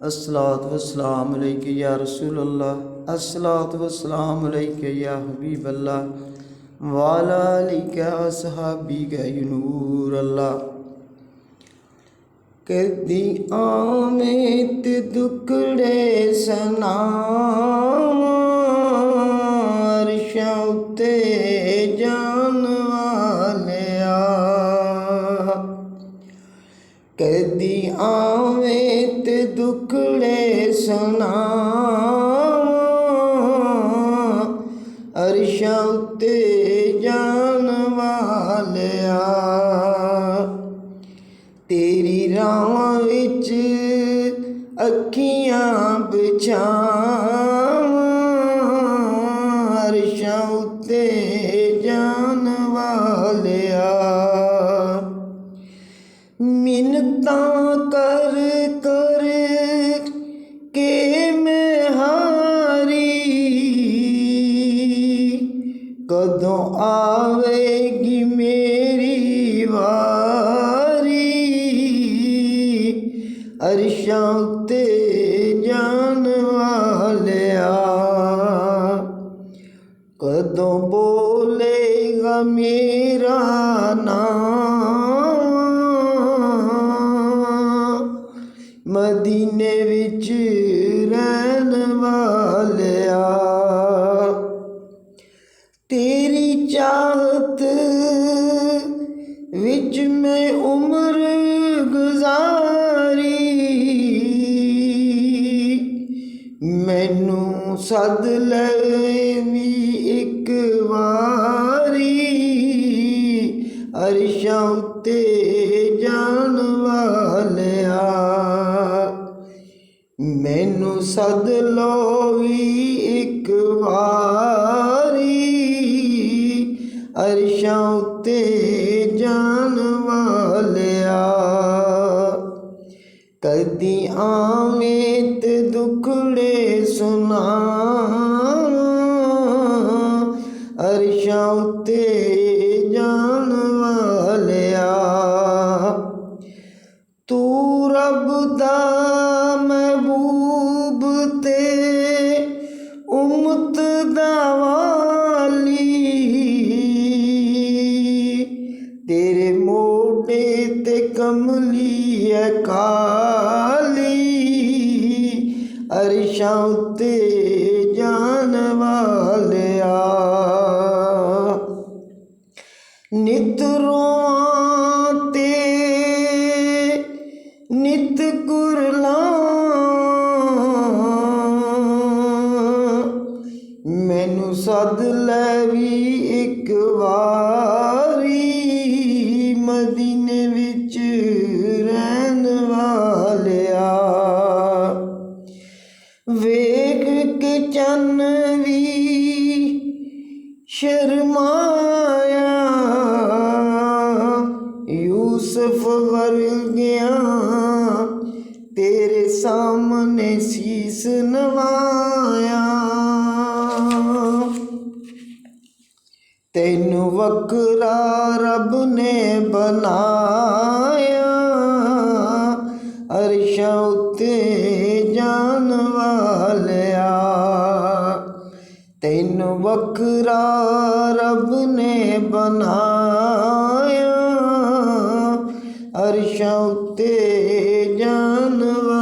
अस्सलातु वस्सलाम अलैका या रसूल अल्लाह। अस्सलातु वस्सलाम अलैका या हबीब अल्लाह वाला अलैका असहाबिका या नूर अल्लाह। कदी आमेत दुखड़े सनार शौते जान वालिया। कदी आवेत दुखड़े सनार अरशां उत्ते जान वालिया। तेरी राहां विच अखियां बिछावां अरशां उत्ते जान वालिया। मिन्नतां कर कर के मैं हारी कदों आवेगी मेरी वारी अरशां उत्ते जान वालिया। कदों बोलेगा मेरा नाम मदीने विच रहन वालिया। तेरी चाहत विच मैं उम्र गुजारी मैनू सद लवी एक वारी अरशां उत्ते जान वालिया। मैनू सद लोवी एक वारी अरशां उत्ते जान वालिया। कदी आवेत दुखड़े सुना अरशां उत्ते जान वालिया। तू रब दा महबूब ते उम्मत दा वाली तेरे मोढे ते कमली है काली अरशां उत्ते जान वालिया। नित रोआं ते नित कुरलां मैनू सद लवी एक वारी मदीने विच रहन वालिया। वेख के चन्न भी शर्माया यूसुफ वर्गिया तेरे सामने शीस नवाया। तैनू वखरा रब ने बनाया अरशां उत्ते जान वालिया। तैनू वखरा रब ने बनाया अरशां उत्ते जान वालिया।